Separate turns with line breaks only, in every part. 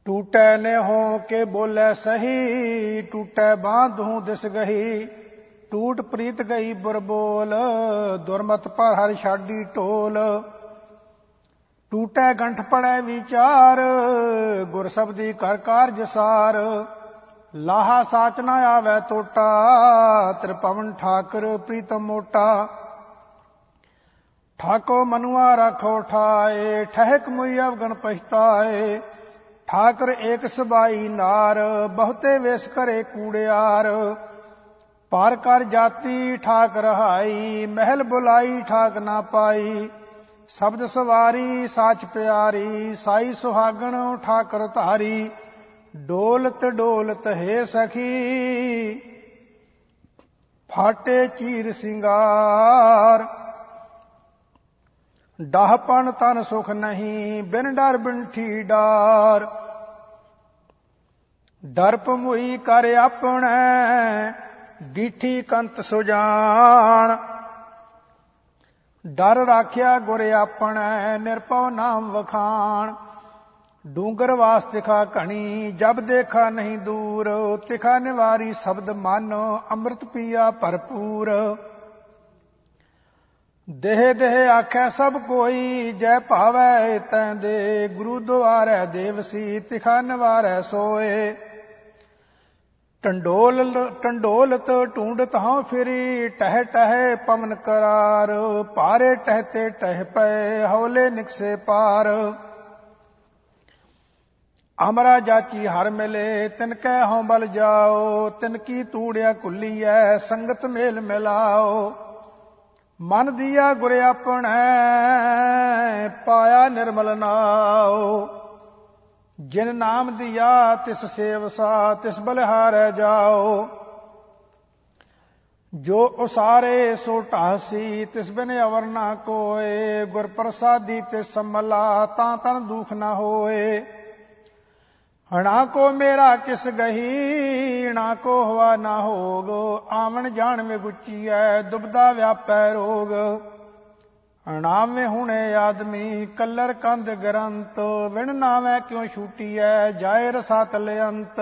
टूटै ने हो के बोले सही, टूटै बांधूं दिस गही। टूट प्रीत गई बुरबोल, दुरमत पर हर छाडी टोल। टूटै गंठ पड़ै विचार, गुर शब्दी कर कारज सार। लाहा साच न आवे टोटा, त्रिपवन ठाकर प्रीतम मोटा। ठाको मनुआ राखो ठाए, ठहक मुई अवगण पछताए। ठाकर एक सबाई नार, बहुते वेश करे कूड़ियार। पार कर जाती ठाक रहाई, महल बुलाई ठाक ना पाई। शब्द सवारी साच प्यारी, साई सुहागण ठाकर धारी। डोलत डोलत हे सखी, फाटे चीर सिंगार। डाहपन तन सुख नहीं, बिन डर बिनठी डार। डर पमुई कर अपने, डीठी कंत सुजान। डर राख्या गुर अपने, निरपव नाम वखान। डूंगर वास तिखा घनी, जब देखा नहीं दूर। तिखा निवारी शब्द मानो, अमृत पिया भरपूर। देह देह आख्या सब कोई, जय भावै तैं दे। गुरु द्वारै देवसी, तिखा निवारै सोए। टंडोलत ढूंढत हूँ फिरी, टह टह पवन करार। पारे टहते टह पे, हौले निकसे पार। अमरा जाची हर मिले, तिनकै हों बल जाओ। तिनकी तूड़िया कुली है, संगत मेल मिलाओ। मन दिया गुर अपने, पाया निर्मल नाओ। जिन नाम दिया तिस सेवसा, तिस बलिहारै जाओ। जो उसारे सो ढासी, तिस बिन अवर ना कोय। गुर प्रसादी तिस सम्मला, तां तन दुख न होए। हणा को मेरा किस गही, ना को हुआ ना होग। आवन जान में गुच्ची है, दुबदा व्यापै रोग। हणा में हुणे आदमी, कलर कंध ग्रंथ। विण नावै क्यों छूटी है, जाए रसातल अंत।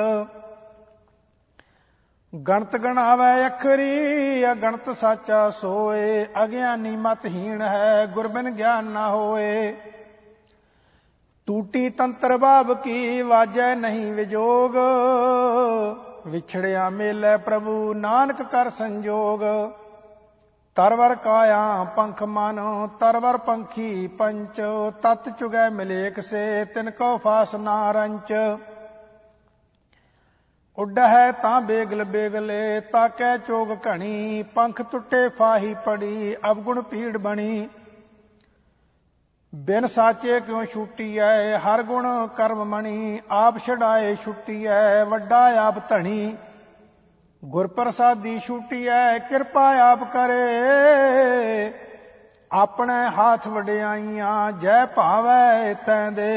गणत गणावै अखरी, अगणत साचा सोए। अज्ञानी मतहीन है, गुरबिन ज्ञान ना होए। टूटी तंत्र बाब की, वाजै नहीं विजोग। विछड़िया मेलै प्रभु, नानक कर संजोग। तरवर काया पंख मन, तरवर पंखी पंच। तत चुगै मिलेक से, तिनको फास ना रंच। उड है तां बेगल बेगले, ताकै चोग घनी। पंख टुटे फाही पड़ी, अवगुण पीड़ बनी। बिन साचे क्यों छूटी है, हर गुण कर्म मणि। आप छड़ाए छुट्टी है, वड्डा आप धनी। गुर प्रसादी छूटी है, कृपा आप करे। अपने हाथ वडियाइयां, जय भावै तैं दे।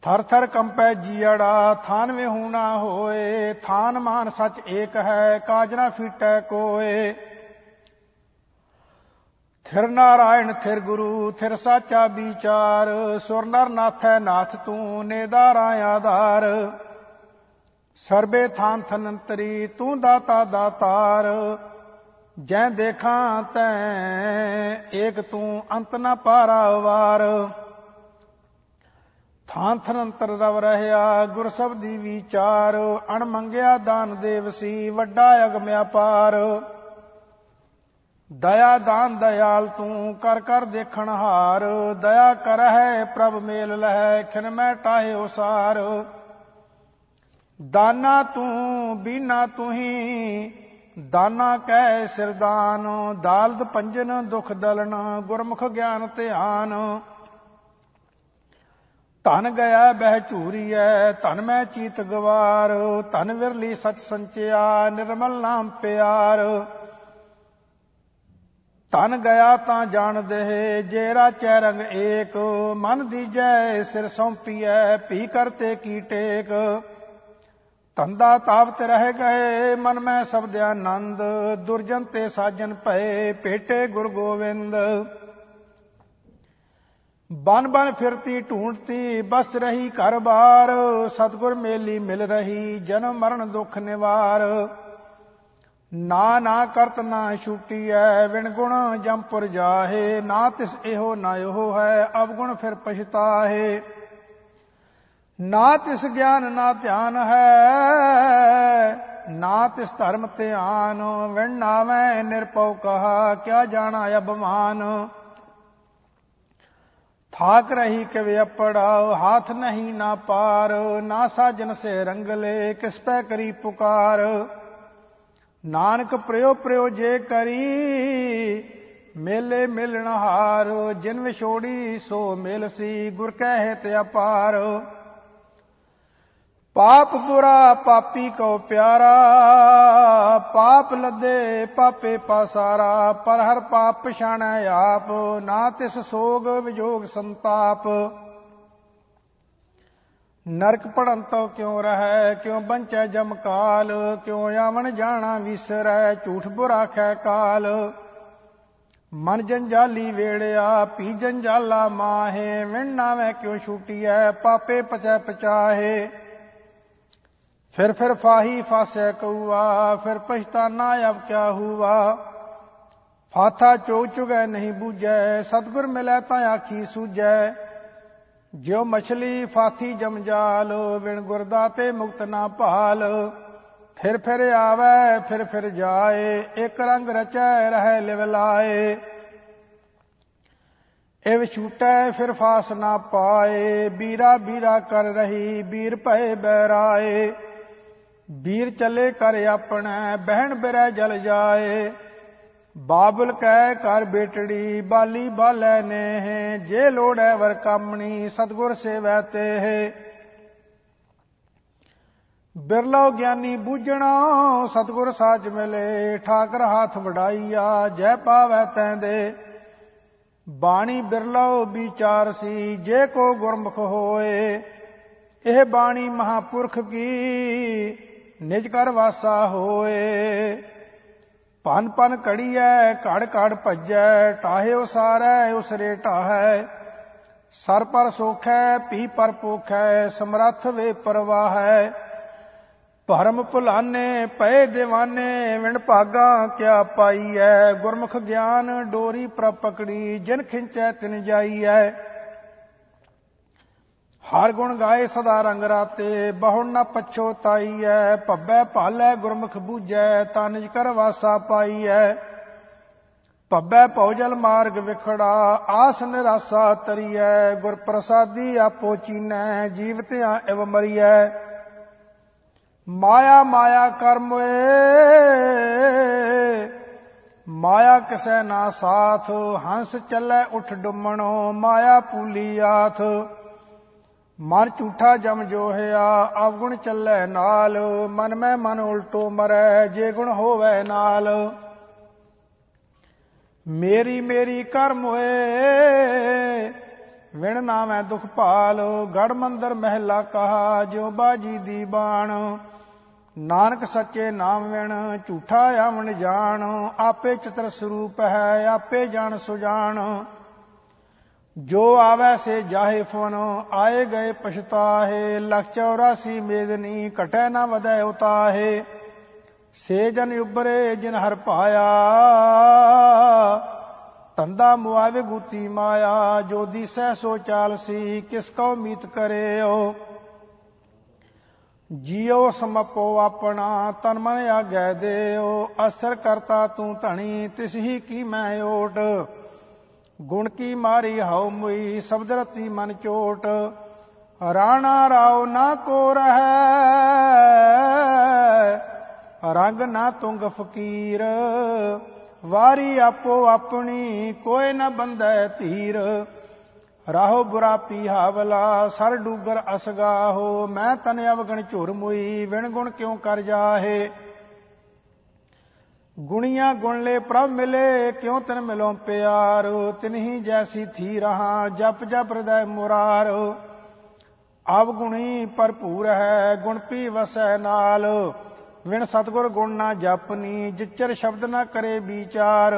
थर थर कंपै जियड़ा, थान में हूना होए। थान मान सच एक है, काज ना फीटै कोय। थिर नारायण थिर गुरु, थिर साचा विचार। सुर नर नाथै नाथ तू, नेदारा आधार। सर्बे थान थनंतरी, तू दाता दातार। जै देखा तैं एक तू, अंत न पारावार। थान थनंतर रव रहया, गुर शब्दी विचार। अण मंगया दान देवसी, वड्डा अगम अपार। दया दान दयाल तू, कर कर देखण हार। दया कर है प्रभ मेल लह, खिन मैं टाहे उसार। दाना तू बीना तू ही, दाना कह सिरदान। दालद पंजन दुख दलन, गुरमुख ज्ञान ध्यान। धन गया बह झूरीऐ, धन मैं चीत गवार। धन विरली सच संचिया, निर्मल नाम प्यार। धन गया तां जान दे, जेरा चैरंग एक। मन दीजै सिर सौंपिए, भी करते की टेक। धंधा तावत रह गए, मन में शब्द आनंद। दुर्जन ते साजन भये, भेटे गुरु गोविंद। बन बन फिरती ढूंढती बस रही घर बार, सतगुर मेली मिल रही जन्म मरण दुख निवार। ना ना करत ना छूटी है विण गुण जमपुर जाहे, ना तिस एहो ना एहो है अवगुण फिर पछताहे। ना तिस ज्ञान ना ध्यान है, ना तिस धर्म ध्यान, विण नावै निरपौ कहा क्या जाना अभिमान। थाक रही कवे अपड़ाओ हाथ नहीं ना पार, ना साजन से रंगले किस पै करी पुकार। नानक प्रयो प्रयो जे करी मेले मिलन हार, जिन विछोड़ी सो मेलसी गुर कहे ते अपार। पाप बुरा पापी को प्यारा, पाप लदे पापे पासारा, पर हर पाप पछाणै आप, ना तिस सोग विजोग संताप। नरक पढ़न तो क्यों रहै क्यों बंचै जम काल, क्यों आवन जाना विसरै झूठ बुरा कै काल। मन जंजाली वेड़िया पी जंजाला माहे, विण नावै क्यों छूटियै पापे पचै पचाहे। फिर फाही फासै कौआ फिर पछताना अब क्या हुआ, फाथा चोग चुगै नहीं बूझै सतगुर मिलै तां आखी सूझै। ज्यो मछली फाथी जमजाल, विण गुरदाते मुक्त ना भाल। फिर आवे फिर जाए, एक रंग रचै रहै लिव लाए। इव छूटै फिर फास ना पाए, बीरा बीरा कर रही बीर भय बैराए। बीर चले कर अपनै बहन बिरै जल जाए, बाबुल कै कर बेटड़ी बाली बालै ने है। जे लोड़ै वर कामणी सतगुर सेवै ते है। बिरलो ज्ञानी बूझना सतगुर साच मिले, ठाकर हाथ वडाइया जय पावै तैंदे। बाणी बिरलो विचार सी जे को गुरमुख होए, यह बाणी महापुरख की निज कर वासा होए। पन पन कड़ियै घड़ घड़ भज्जै, टाहे उसारै उसरे ढाहै। सर पर सोखै पी पर पोखै, समरथ वे परवाहै। भरम भुलाने पए दीवाने, विण भागा क्या पाईऐ। गुरमुख ज्ञान डोरी प्रभ पकड़ी, जिन खिंचै तिन जाईऐ। हर गुण गाए सदा रंग राते, बहुड़ न पछोताईऐ। भब्बे भालै गुरमुख बूझै, तानिज कर वासा पाईऐ। भब्बे भौजल मार्ग विखड़ा, आस निरासा तरीऐ। गुर प्रसादी आपो चीनै, जीवतियां इव मरीऐ। माया माया कर मोए, माया किसै ना साथ। हंस चलै उठ डुमणो, माया पूली आथ। मन झूठा जम जोहिया, अवगुण चलै नाल। मन में मन उल्टो मरै, जे गुण होवै नाल। मेरी मेरी कर मोए, विण नावै दुख भाल। गढ़ मंदिर महला कहा, ज्यों बाजी दी बाण। नानक सच्चे नाम विण, झूठा आवन जान। आपे चित्र स्वरूप है, आपे जान सुजान। जो आवै से जाहे फन, आए गए पछताहे। लख 84 मेदनी, घटै न वधै उताहे। से जन उबरे जिन हर पाया, धंधा मुआवे गूती माया। जो दिसै सो चालसी, किसको मीत करे ओ। जियो समपो अपना, तन मन आगै देओ। असर करता तू धनी, तिस ही की मैं ओट। गुण की मारी हाउ मुई, शब्द रती मन चोट। राणा राव ना को रहै, रंग ना तुंग फकीर। वारी आपो अपनी, कोई न बंधै धीर। राहो बुरा पीहावला, सर डूगर असगाहो। मैं तन अवगण झुर मुई, विण गुण क्यों कर जाहे। गुणिया गुण ले प्रभ मिले, क्यों तिन मिलो प्यार। तिन्ही जैसी थी रहा, जप जप हृदय मुरार। अवगुणी भरपूर है, गुण पी वसै नाल। विण सतगुर गुण ना जपनी, जिचर शब्द न करे विचार।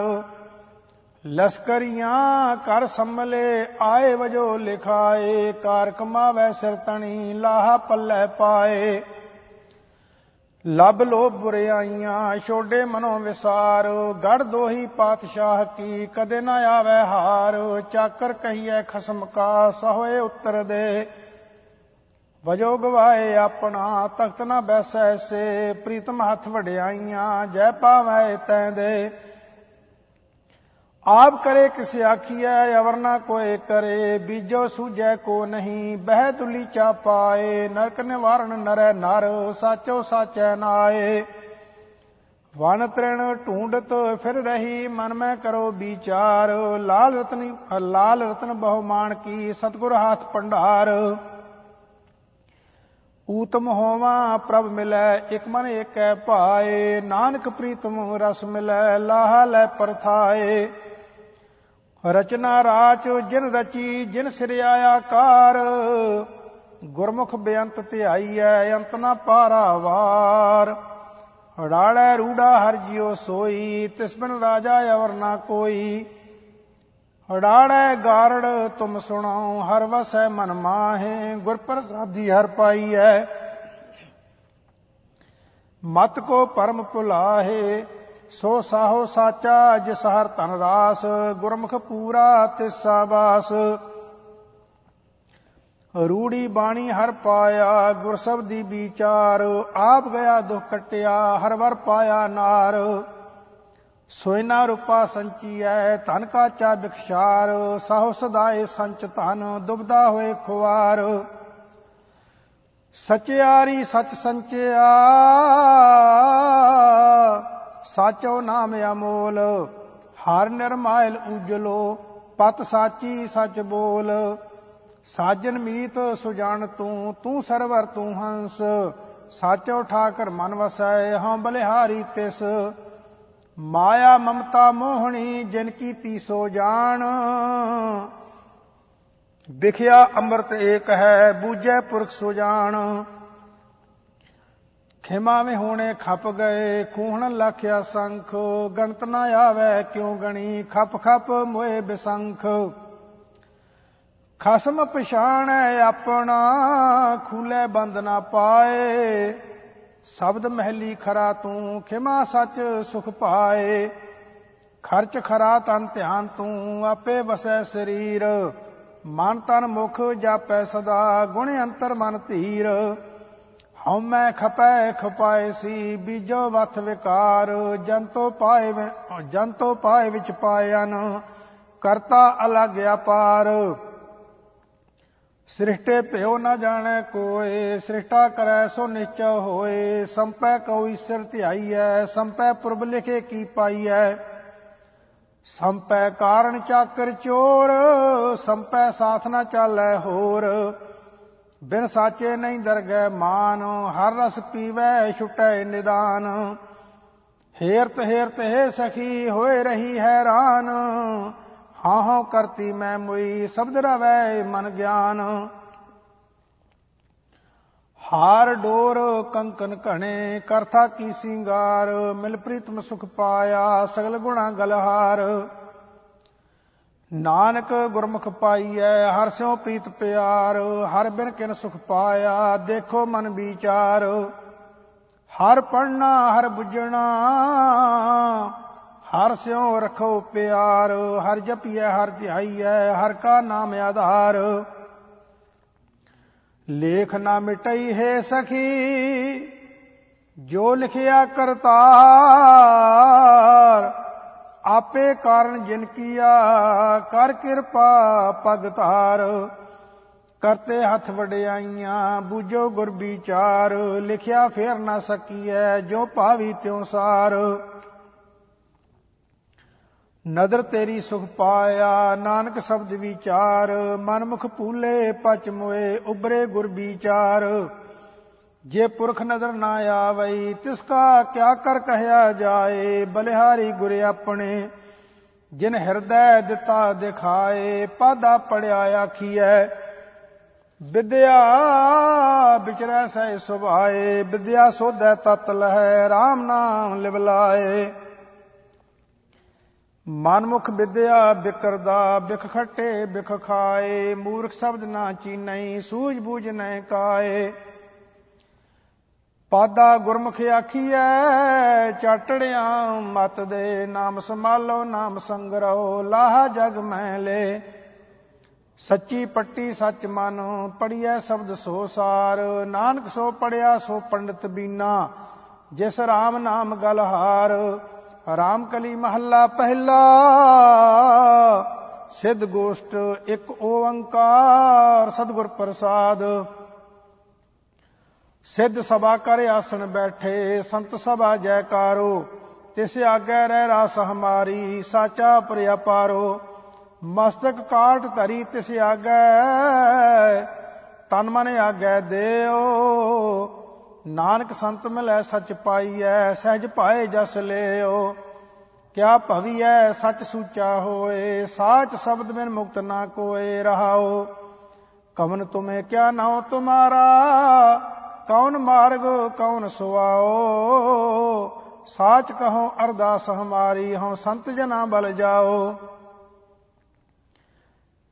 लश्करियां कर संभले आए वजो लिखाए, कार कमावै सिर तणी लाहा पल्लै पाए। लब लोभ बुराइयां छोड़े मनो विसार, गढ़ दोही पातशाह की कदे न आवे हार। चाकर कहिए खसम का सहोए उत्तर दे, वजो गवाए अपना तख्त न बैसै से। प्रीतम हथ वड्याइयां जय पावै तैं दे, आप करे किसे आखिए अवर न कोई करे। बीजो सूझै को नहीं बह दुलीचा पाए, नरक निवारण नरै नर साचो साचै नाए। वन तृण ढूंढत फिर रही मन में करो विचार, लाल रतन बहुमान की सतगुर हाथ भंडार। ऊतम होवा प्रभ मिलै एक मन एक पाए, नानक प्रीतम रस मिलै लाहा लै परथाए। रचना राच जिन रची जिन सिरयाया कार, गुरमुख बेअंत ध्याईऐ अंत न पारावार। राड़ै रूड़ा हर जियो सोई, तिस बिन राजा अवर न कोई। राड़ै गारड़ तुम सुनो हर वसै मन माहे, गुर प्रसादी हर पाईऐ मत को परम भुलाहे। सो साहो साचा जिस हर धन रास, गुरमुख पूरा तिस साबास। रूड़ी बाणी हर पाया गुर शब्दी विचार, आप गया दुख कटिया हर वर पाया नार। सोयना रूपा संचिया धन काचा बिखशार, साहो सदाए संच धन दुबदा होए खुआर। सचियारी सच संचिया साचो नाम अमोल, हर निर्मायल उजलो पत साची सच बोल। साजन मीत सुजान तू सरवर तू हंस, साचो ठाकर मन वसै हाँ बलिहारी तिस। माया ममता मोहनी जिनकी तीसो जान, बिखया अमृत एक है बूझै पुरख सुजान। खिमा में होने खप गए खूहण लख्या संख, गणत न आवे क्यों गणी खप खप मोए बिसंख। खसम पछाण अपना खूले बंद न पाए, शब्द महली खरा तू खिमा सच सुख पाए। खर्च खरा तन ध्यान तू आपे वसै शरीर, मन तन मुख जापै सदा गुण अंतर मन धीर। हौमै खपै खपाए सी बीजो वथ विकार, जंतो पाए विच पायन करता अलग अपार। सृष्टे प्यो न जाने कोय, सृष्टा करै सो निश्चय होए। संपै कोई सिर ध्याईऐ संपै पुरब लिखे की पाईऐ। संपै कारण चाकर चोर, संपै साथ न चालै होर। बिन साचे नहीं दरगह मान, हर रस पीवै छुटै निदान। हेरत हेरत हे सखी होए रही हैरान, हाँ हाँ करती मैं मुई शब्द रवै मन ज्ञान। हार डोर कंकन घने करथा की सिंगार, मिल प्रीतम सुख पाया सगल गुणा गलहार। नानक गुरमुख पाईऐ हर स्यों प्रीत प्यार, हर बिन किन सुख पाया देखो मन विचार। हर पढ़ना हर बुझना हर स्यों रखो प्यार, हर जपिए हर ध्याईऐ हर का नाम आधार। लेख ना मिटई है सखी जो लिखिया करतार, आपे कारण जिन किया कर कृपा पग तार। करते हथ वड्याइयां बूझो गुर विचार, लिखिया फेर न सकीऐ जो भावी त्यों सार। नदर तेरी सुख पाया नानक शब्द विचार, मन मुख फूले पच मोए उबरे गुर विचार। जे पुरख नदर ना आवई तिसका क्या कर कहया जाए, बलिहारी गुरे अपने जिन हृदय दिता दिखाए। पादा पढ़िया आखिए विद्या विचरै सह सुभाए, विद्या सोधै तत लहै राम नाम लिवलाए। ਮਨਮੁਖ ਵਿਦਿਆ ਬਿਕਰਦਾ ਬਿਖ ਖੱਟੇ ਬਿਖ ਖਾਏ ਮੂਰਖ ਸ਼ਬਦ ਨਾ ਚੀਨਈ ਸੂਝ ਬੂਝ ਨੈ ਕਾਏ ਪਾਦਾ ਗੁਰਮੁਖ ਆਖੀਐ ਚਾਟੜਿਆਂ ਮਤ ਦੇ ਨਾਮ ਸੰਭਾਲੋ ਨਾਮ ਸੰਗਰੋ ਲਾਹਾ ਜਗ ਮੈਂ ਲੈ ਸੱਚੀ ਪੱਟੀ ਸੱਚ ਮਨ ਪੜੀਐ ਸ਼ਬਦ ਸੋ ਸਾਰ ਨਾਨਕ ਸੋ ਪੜਿਆ ਸੋ ਪੰਡਿਤ ਬੀਨਾ ਜਿਸ ਰਾਮ ਨਾਮ ਗਲਹਾਰ ਰਾਮ ਕਲੀ ਮਹੱਲਾ ਪਹਿਲਾ ਸਿੱਧ ਗੋਸ਼ਟ ਇੱਕ ਓੰਕਾਰ ਸਤਿਗੁਰ ਪ੍ਰਸਾਦ ਸਿੱਧ ਸਭਾ ਕਰ ਆਸਣ ਬੈਠੇ ਸੰਤ ਸਭਾ ਜੈਕਾਰੋ ਤਿਸ ਆਗੇ ਰਹਿ ਰਾਸ ਹਮਾਰੀ ਸਾਚਾ ਪ੍ਰਿਆ ਪਾਰੋ ਮਸਤਕ ਕਾਟ ਧਰੀ ਤਿਸ ਆਗੇ ਤਨ ਮਨ ਆਗੇ ਦੇਓ ਨਾਨਕ ਸੰਤ ਮਿਲੈ ਸੱਚ ਪਾਈਐ ਸਹਿਜ ਪਾਏ ਜਸ ਲਿਓ ਕਿਆ ਭਵੀਐ ਸੱਚ ਸੂਚਾ ਹੋਏ ਸਾਚ ਸ਼ਬਦ ਬਿਨ ਮੁਕਤ ਨਾ ਕੋਏ ਰਹਾਓ ਕਵਨ ਤੁਮੇ ਕਿਆ ਨਾਉ ਤੁਮਾਰਾ ਕੌਣ ਮਾਰਗ ਕੌਣ ਸੁਆਓ ਸਾਚ ਕਹੋ ਅਰਦਾਸ ਹਮਾਰੀ ਹਉ ਸੰਤ ਜਨਾ ਬਲ ਜਾਓ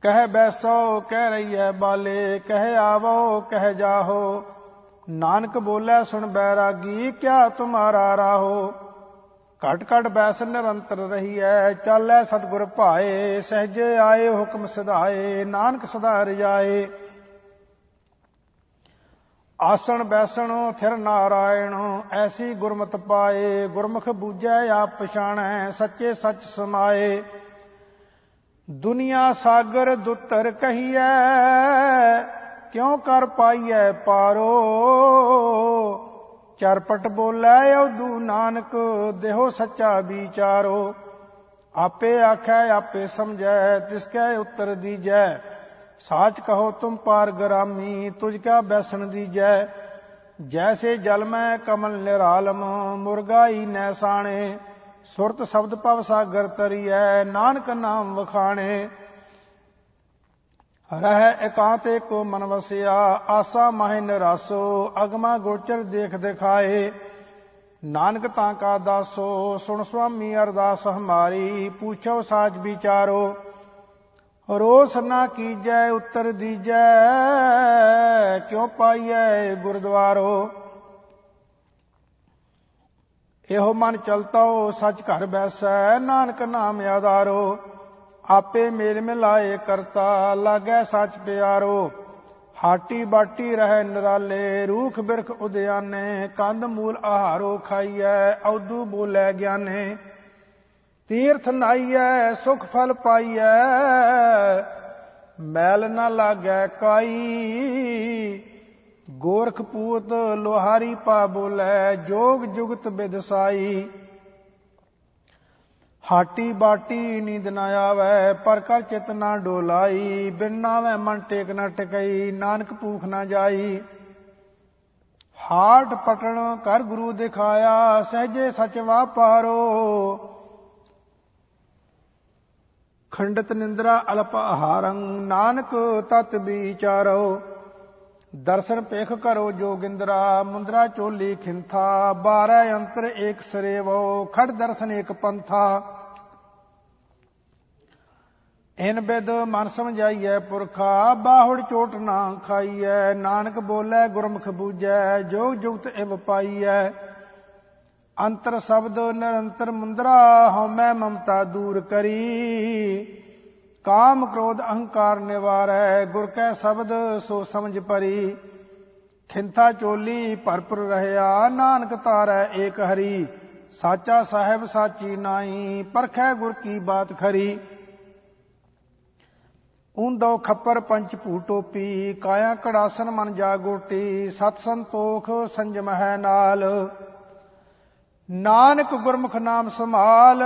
ਕਹਿ ਬੈਸੋ ਕਹਿ ਰਹੀ ਹੈ ਬਾਲੇ ਕਹਿ ਆਵੋ ਕਹਿ ਜਾਹੋ ਨਾਨਕ ਬੋਲੇ ਸੁਣ ਬੈਰਾਗੀ ਕਿਆ ਤੁਮਾਰਾ ਰਾਹੋ ਘਟ ਘਟ ਬੈਸ ਨਿਰੰਤਰ ਰਹੀਐ ਚਾਲੈ ਸਤਿਗੁਰ ਭਾਏ ਸਹਜੇ ਆਏ ਹੁਕਮ ਸਿਧਾਏ ਨਾਨਕ ਸਦਾ ਰਜਾਏ ਆਸਣ ਬੈਸਣ ਥਿਰ ਨਾਰਾਇਣ ਐਸੀ ਗੁਰਮਤਿ ਪਾਏ ਗੁਰਮੁਖ ਬੂਝੈ ਆਪ ਪਛਾਣੈ ਸੱਚੇ ਸੱਚ ਸਮਾਏ ਦੁਨੀਆ ਸਾਗਰ ਦੁੱਤਰ ਕਹੀਐ ਕਿਉ ਕਰ ਪਾਈਐ ਪਾਰੋ ਚਰਪਟ ਬੋਲੇ ਉਦੂ ਨਾਨਕ ਦੇਹੋ ਸੱਚਾ ਵਿਚਾਰੋ ਆਪੇ ਆਖੈ ਆਪੇ ਸਮਝੈ ਤਿਸ ਕੈ ਉੱਤਰ ਦੀਜੈ ਸਾਚ ਕਹੋ ਤੁਮ ਪਾਰ ਗਰਾਮੀ ਤੁਝ ਕਾ ਬੈਸਣ ਦੀਜੈ ਜੈਸੇ ਜਲ ਮੈਂ ਕਮਲ ਨਿਰਾਲਮ ਮੁਰਗਾਈ ਨੈ ਸਾਣੇ ਸੁਰਤ ਸ਼ਬਦ ਭਵ ਸਾਗਰ ਤਰੀਐ ਨਾਨਕ ਨਾਮ ਵਖਾਣੇ ਰਹਿ ਇਕਾਂਤ ਏਕੋ ਮਨ ਵਸਿਆ ਆਸਾ ਮਾਹਿ ਨਿਰਾਸੋ ਅਗਮਾ ਗੋਚਰ ਦੇਖ ਦਿਖਾਏ ਨਾਨਕ ਤਾਂ ਕਾ ਦਾਸੋ ਸੁਣ ਸੁਆਮੀ ਅਰਦਾਸ ਹਮਾਰੀ ਪੁੱਛੋ ਸਾਚ ਵਿਚਾਰੋ ਰੋਸ ਨਾ ਕੀਜੈ ਉੱਤਰ ਦੀਜੈ ਕਿਉ ਪਾਈਐ ਗੁਰਦੁਆਰੋ ਇਹੋ ਮਨ ਚਲਤੋ ਸੱਚ ਘਰ ਬੈਸੈ ਨਾਨਕ ਨਾਮ ਆਧਾਰੋ ਆਪੇ ਮੇਲ ਮਿਲਾਏ ਕਰਤਾ ਲਾਗੈ ਸੱਚ ਪਿਆਰੋ ਹਾਟੀ ਬਾਟੀ ਰਹਿ ਨਿਰਾਲੇ ਰੂਖ ਬਿਰਖ ਉਦਿਆਨੇ ਕੰਦ ਮੂਲ ਆਹਾਰੋ ਖਾਈਐ ਔਦੂ ਬੋਲੇ ਗਿਆਨੇ ਤੀਰਥ ਨਾਈਐ ਸੁਖ ਫਲ ਪਾਈਐ ਮੈਲ ਨਾ ਲਾਗੈ ਕਾਈ ਗੋਰਖ ਪੂਤ ਲੋਹਾਰੀ ਪਾ ਬੋਲੇ ਜੋਗ ਜੁਗਤ ਬਿਦਸਾਈ ਹਾਟੀ ਬਾਟੀ ਨੀਂਦ ਨਾ ਆਵੈ ਪਰ ਕਰ ਚਿਤ ਨਾ ਡੋਲਾਈ ਬਿਨ ਨਾਵੇਂ ਮਨ ਟੇਕ ਨਾ ਟਿਕਈ ਨਾਨਕ ਭੂਖ ਨਾ ਜਾਈ ਹਾਟ ਪਟਣ ਕਰ ਗੁਰੂ ਦਿਖਾਇਆ ਸਹਜੇ ਸਚ ਵਾਪਾਰੋ ਖੰਡਤ ਨਿੰਦਰਾ ਅਲਪ ਆਹਾਰੰ ਨਾਨਕ ਤਤ ਵਿਚਾਰੋ ਦਰਸ਼ਨ ਪੇਖ ਕਰੋ ਜੋਗਿੰਦਰਾ ਮੁੰਦਰਾ ਚੋਲੀ ਖਿੰਥਾ 12 ਅੰਤਰ ਏਕ ਸਰੇਵੋ ਖੜ ਦਰਸ਼ਨ ਏਕ ਪੰਥਾ ਇਨ ਬਿਦ ਮਨ ਸਮਝਾਈਐ ਪੁਰਖਾ ਬਾਹੁੜ ਚੋਟ ਨਾ ਖਾਈਐ ਨਾਨਕ ਬੋਲੇ ਗੁਰਮੁਖ ਬੂਝੈ ਜੋਗ ਜੁਗਤ ਇਵ ਪਾਈਐ ਅੰਤਰ ਸ਼ਬਦ ਨਿਰੰਤਰ ਮੁੰਦਰਾ ਹਉਮੈ ਮਮਤਾ ਦੂਰ ਕਰੀ ਕਾਮ ਕ੍ਰੋਧ ਅਹੰਕਾਰ ਨਿਵਾਰੈ ਗੁਰ ਕੈ ਸ਼ਬਦ ਸੋ ਸਮਝ ਪਰੀ ਖਿੰਥਾ ਚੋਲੀ ਭਰਪੁਰ ਰਹਿਆ ਨਾਨਕ ਤਾਰੈ ਏਕ ਹਰੀ ਸਾਚਾ ਸਾਹਿਬ ਸਾਚੀ ਨਾਈ ਪਰਖੈ ਗੁਰ ਕੀ ਬਾਤ ਖਰੀ ਊਂਦੋ ਖੱਪਰ ਪੰਚ ਭੂ ਟੋਪੀ ਕਾਇਆ ਕੜਾਸਨ ਮਨ ਜਾਗੋਟੀ ਸਤ ਸੰਤੋਖ ਸੰਜਮ ਹੈ ਨਾਲ ਨਾਨਕ ਗੁਰਮੁਖ ਨਾਮ ਸੰਭਾਲ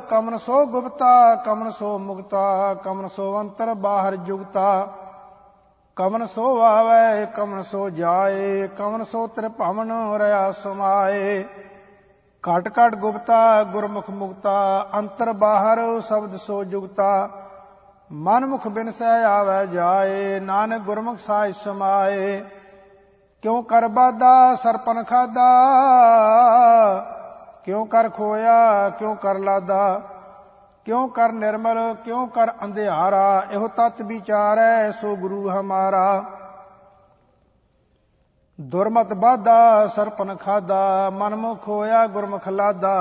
ਕਮਨ ਸੋ ਗੁਪਤਾ ਕਮਨ ਸੋ ਮੁਕਤਾ ਕਮਨ ਸੋ ਅੰਤਰ ਬਾਹਰ ਜੁਗਤਾ ਕਮਨ ਸੋ ਆਵੈ ਕਮਨ ਸੋ ਜਾਏ ਕਮਨ ਸੋ ਤ੍ਰਿਭਵਨ ਰਹਾ ਸਮਾਏ ਘਟ ਘਟ ਗੁਪਤਾ ਗੁਰਮੁਖ ਮੁਕਤਾ ਅੰਤਰ ਬਾਹਰ ਸ਼ਬਦ ਸੋ ਜੁਗਤਾ ਮਨ ਮੁਖ ਬਿਨਸੈ ਆਵੈ ਜਾਏ ਨਾਨਕ ਗੁਰਮੁਖ ਸਾਇ ਸਮਾਏ ਕਿਉ ਕਰ ਬਾਦਾ ਸਰਪਨ ਖਾਦਾ ਕਿਉ ਕਰ ਖੋਇਆ ਕਿਉ ਕਰ ਲਾਦਾ क्यों कर निर्मल क्यों कर अंधियारा, एहो तत् विचारै सो गुरु हमारा। दुर्मत बाधा सरपन खादा, मनमुख होया गुरमुख लादा।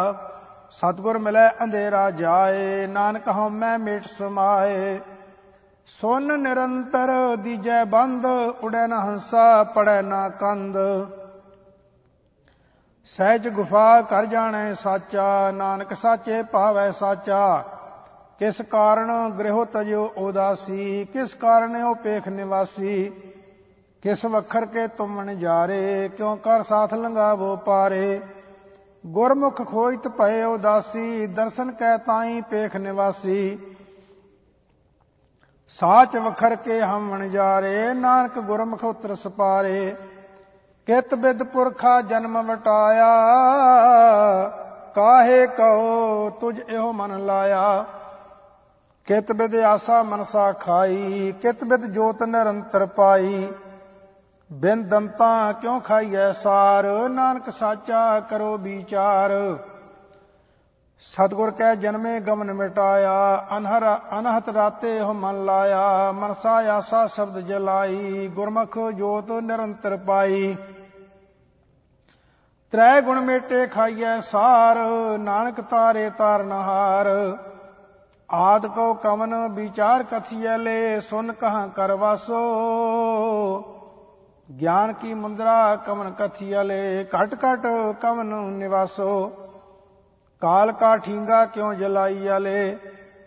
सतगुर मिलै अंधेरा जाए, नानक हमै मिट समाए। सुन निरंतर दीजै बंद, उड़ै न हंसा पड़ै न कंद। सहज गुफा कर जानै साचा, नानक साचे पावै साचा। किस कारण गृहो तजो उदासी, किस कारण ओ पेख निवासी। किस वखर के तुम नजारे, क्यों कर साथ लंघावो पारे। गुरमुख खोजत भय उदासी, दर्शन कै ताई पेख निवासी। साच वखर के हम नजारे, नानक गुरमुख उतर सपारे। कित बिद पुरखा जन्म वटाया, काहे कहो तुझ एहो मन लाया। कित बिद आसा मनसा खाई, कित बिद जोत निरंतर पाई। बिन दंता क्यों खाइए सार, नानक साचा करो विचार। सतगुर कै जन्मे गमन मिटाया, अनहत राते हो मन लाया। मनसा आसा शब्द जलाई, गुरमुख जोत निरंतर पाई। त्रै गुण मेटे खाइए सार, नानक तारे तारनहार। आद को कवन विचार कथिए ले, सुन कहाँ करवासो। ज्ञान की मुद्रा कवन कथियले, घट घट कवन निवासो। काल का ठींगा क्यों जलाइयले,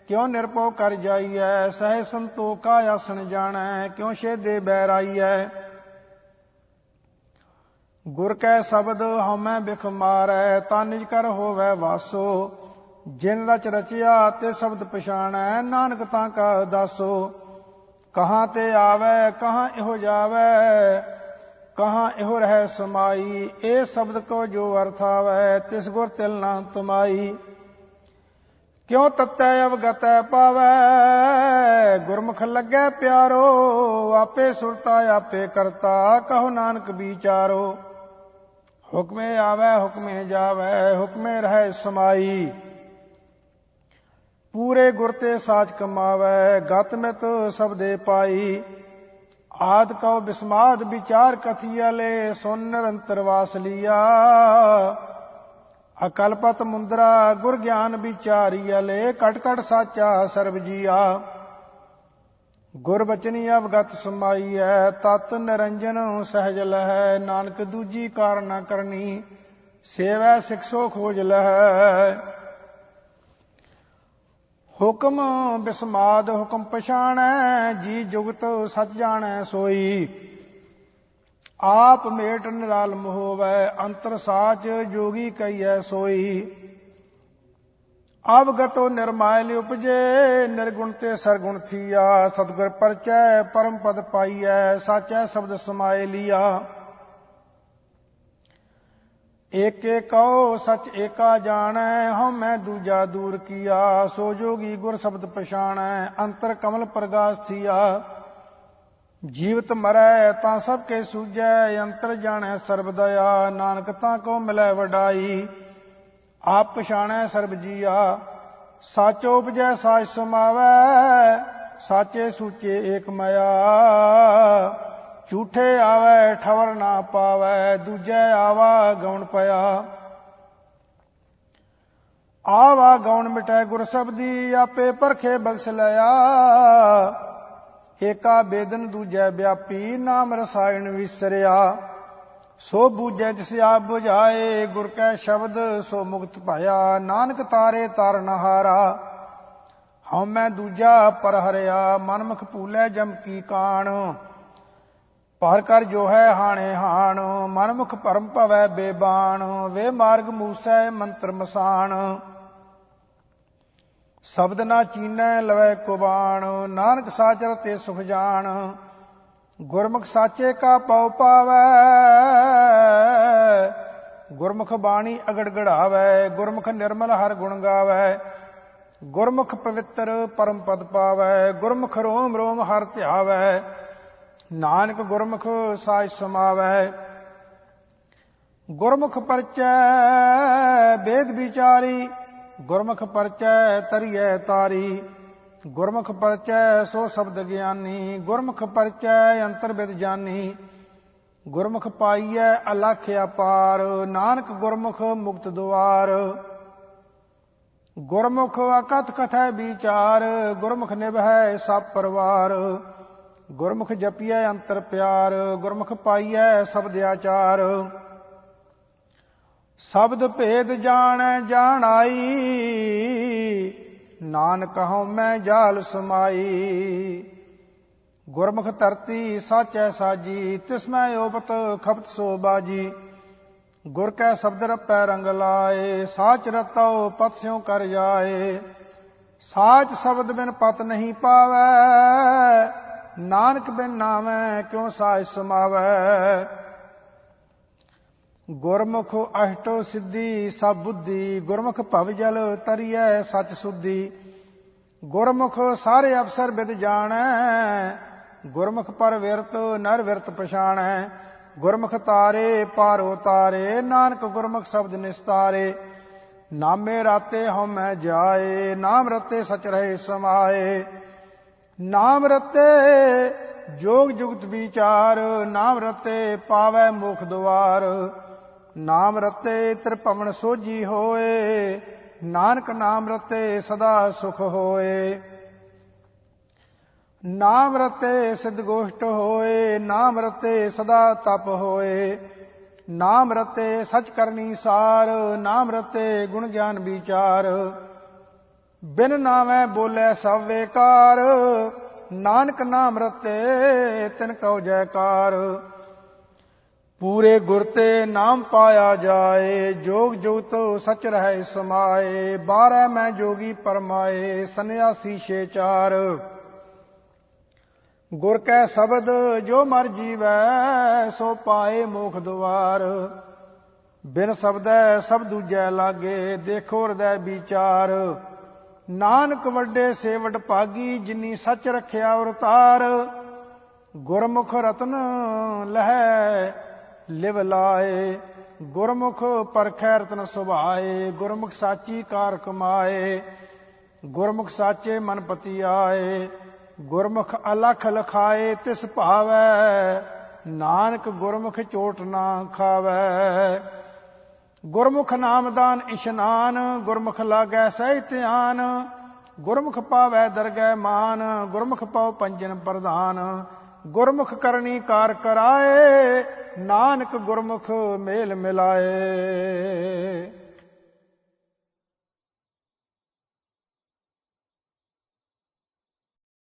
क्यों निरपो कर जाइए। सह संतोखा आसन जानै, क्यों शेदे बैराइयै। गुर कै शब्द हमै बिख मारै, तानिज कर होवै वासो। जिन रच रचिया ते शब्द पछाणै, नानक तां का दासो। कहाँ ते आवे कहाँ इहो जावे, कहाँ इहो रह समाई। ए शब्द को जो अर्थ आवे, तिस गुर तिल ना तुमाई। क्यों तत्तै अवगतै पावै, गुरमुख लगे प्यारो। आपे सुरता आपे करता, कहो नानक विचारो। हुक्मे आवे हुक्मे जावे, हुक्मे रह समाई। पूरे गुर ते साच कमावै, गत मित सबदे पाई। आद कौ बिस्माद विचार कथियले, सुन निरंतर वास लिया। अकलपत मुंदरा गुर ज्ञान विचारियले, कट कट साचा सर्ब जिया। गुर बचनी अवगत समाई है, तत् निरंजन सहज लह। नानक दूजी कार न करनी, सेवै सिखसो खोज लह। हुक्म बिस्माद हुक्म पछाणै, जी जुगत सच जाणै सोई। आप मेट निरालम होवै, अंतर साच जोगी कहिए सोई। अवगतो निर्मायल उपजे, निर्गुण ते सरगुण थिया। सतगुर परचै परम पद पाइयै, साचै शब्द समाए लिया। एके कहो सच एका जानै, हम मैं दूजा दूर किया। सो जोगी गुर शब्द पछाणै, अंतर कमल प्रगास थिया। जीवत मरै तां सबके सूझै, अंतर जाणै सर्ब दया। नानक तां को मिलै वडाई, आप पछाणै सर्ब जिया। साचो उपजै साच समावै, साचे सूचे एक मया। झूठे आवे ठवर ना पावै, दूजै आवा गौण पया। आवा गौण मिटै गुर शब्दी, आपे परखे बख्श लया। एका बेदन दूजै व्यापी, नाम रसायन विसरिया। सो बूझै जिस आप बुझाए, गुर कै शब्द सो मुक्त पाया। नानक तारे तारनहारा, हम मैं दूजा पर हरिया। मनमुख भूलै जम की कान, पर कर जो है हाणे हाण। मनमुख परम भवै बेबान, वे मार्ग मूसै मंत्र मसान। शब्द ना चीनै लवै कुबाण, नानक साचर ते सुख जान। गुरमुख साचे का पौ पावै, गुरमुख बाणी अगड़गड़ावै। गुरमुख निर्मल हर गुण गावै, गुरमुख पवित्र परम पद पावै। गुरमुख रोम रोम हर ध्यावै, नानक गुरमुख साच समावै। गुरमुख परचै वेद विचारी, ਗੁਰਮੁਖ ਪਰਚੈ ਤਰੀਐ ਤਾਰੀ। ਗੁਰਮੁਖ ਪਰਚੈ ਸੋ ਸ਼ਬਦ ਗਿਆਨੀ। ਗੁਰਮੁਖ ਪਰਚੈ ਅੰਤਰ ਬਿਦ ਜਾਨੀ। ਗੁਰਮੁਖ ਪਾਈਐ ਅਲਖ ਅਪਾਰ। ਨਾਨਕ ਗੁਰਮੁਖ ਮੁਕਤ ਦੁਆਰ। ਗੁਰਮੁਖ ਅਕਥ ਕਥੈ ਵਿਚਾਰ। ਗੁਰਮੁਖ ਨਿਭੈ ਸਭ ਪਰਵਾਰ। ਗੁਰਮੁਖ ਜਪੀਐ ਅੰਤਰ ਪਿਆਰ। ਗੁਰਮੁਖ ਪਾਈਐ ਸ਼ਬਦ ਆਚਾਰ। ਸ਼ਬਦ ਭੇਦ ਜਾਣੈ ਜਾਣ ਆਈ। ਨਾਨਕ ਹਉ ਮੈਂ ਜਾਲ ਸਮਾਈ। ਗੁਰਮੁਖ ਧਰਤੀ ਸਾਚੈ ਸਾਜੀ। ਤਿਸਮੈ ਓਪਤ ਖਪਤ ਸੋ ਬਾਜੀ। ਗੁਰ ਕੈ ਸ਼ਬਦ ਰਪੈ ਰੰਗ ਲਾਏ। ਸਾਚ ਰਤਉ ਪਤ ਸਿਉ ਕਰ ਜਾਏ। ਸਾਚ ਸ਼ਬਦ ਬਿਨ ਪਤ ਨਹੀਂ ਪਾਵੈ। ਨਾਨਕ ਬਿਨ ਨਾਵੈ ਕਿਉ ਸਾਚ ਸਮਾਵੈ। ਗੁਰਮੁਖ ਅਸ਼ਟੋ ਸਿੱਧੀ ਸਭ ਬੁੱਧੀ। ਗੁਰਮੁਖ ਭਵ ਜਲ ਤਰੀਐ ਸਚ ਸੁਧੀ। ਗੁਰਮੁਖ ਸਾਰੇ ਅਵਸਰ ਬਿਦ ਜਾਣੈ। ਗੁਰਮੁਖ ਪਰ ਵਿਰਤ ਨਰ ਵਿਰਤ ਪਛਾਣੈ। ਗੁਰਮੁਖ ਤਾਰੇ ਪਾਰੋ ਤਾਰੇ। ਨਾਨਕ ਗੁਰਮੁਖ ਸ਼ਬਦ ਨਿਸਤਾਰੇ। ਨਾਮੇ ਰਾਤੇ ਹਉਮੈ ਜਾਏ। ਨਾਮ ਰਤੇ ਸਚ ਰਹੇ ਸਮਾਏ। ਨਾਮ ਰਤੇ ਜੋਗ ਜੁਗਤ ਵਿਚਾਰ। ਨਾਮ ਰਤੇ ਪਾਵੈ ਮੁਖ ਦੁਆਰ। ਨਾਮ ਰਤੇ ਤ੍ਰਿਭਵਨ ਸੋਝੀ ਹੋਏ। ਨਾਨਕ ਨਾਮ ਰਤੇ ਸਦਾ ਸੁਖ ਹੋਏ। ਨਾਮ ਰਤੇ ਸਿੱਧ ਗੋਸ਼ਟ ਹੋਏ। ਨਾਮ ਰਤੇ ਸਦਾ ਤਪ ਹੋਏ। ਨਾਮ ਰਤੇ ਸਚ ਕਰਨੀ ਸਾਰ। ਨਾਮ ਰਤੇ ਗੁਣ ਗਿਆਨ ਵਿਚਾਰ। ਬਿਨ ਨਾਮੈ ਬੋਲੇ ਸਭ ਵੇਕਾਰ। ਨਾਨਕ ਨਾਮ ਰਤੇ ਤਿਨ ਕਉ ਜੈਕਾਰ। ਪੂਰੇ ਗੁਰ ਤੇ ਨਾਮ ਪਾਇਆ ਜਾਏ। ਜੋਗ ਜੁਗਤ ਸਚ ਰਹਿ ਸਮਾਏ। 12 ਮੈਂ ਜੋਗੀ ਪਰਮਾਏ। ਸੰਨਿਆਸੀ ਛੇ ਚਾਰ। ਗੁਰ ਕੈ ਸ਼ਬਦ ਜੋ ਮਰ ਜੀਵੈ। ਸੋ ਪਾਏ ਮੋਖ ਦੁਆਰ। ਬਿਨ ਸ਼ਬਦੈ ਸਭ ਦੂਜੈ ਲਾਗੇ। ਦੇਖੋ ਹਿਰਦੈ ਵਿਚਾਰ। ਨਾਨਕ ਵੱਡੇ ਸੇ ਵਡਭਾਗੀ। ਜਿਨੀ ਸੱਚ ਰਖਿਆ ਅਵਤਾਰ। ਗੁਰਮੁਖ ਰਤਨ ਲਹੈ ਲਿਵ ਲਾਏ। ਗੁਰਮੁਖ ਪਰਖੈ ਰਤਨ ਸੁਭਾਏ। ਗੁਰਮੁਖ ਸਾਚੀ ਕਾਰ ਕਮਾਏ। ਗੁਰਮੁਖ ਸਾਚੇ ਮਨ ਪਤੀ ਆਏ। ਗੁਰਮੁਖ ਅਲਖ ਲਖਾਏ ਤਿਸ ਭਾਵੈ। ਨਾਨਕ ਗੁਰਮੁਖ ਚੋਟ ਨਾ ਖਾਵੈ। ਗੁਰਮੁਖ ਨਾਮਦਾਨ ਇਸ਼ਨਾਨ। ਗੁਰਮੁਖ ਲਾਗੈ ਸਹਿ ਧਿਆਨ। ਗੁਰਮੁਖ ਪਾਵੈ ਦਰਗਹਿ ਮਾਨ। ਗੁਰਮੁਖ ਪਉ ਪੰਜਨ ਪ੍ਰਧਾਨ। ਗੁਰਮੁਖ ਕਰਨੀ ਕਾਰ ਕਰਾਏ। ਨਾਨਕ ਗੁਰਮੁਖ ਮੇਲ ਮਿਲਾਏ।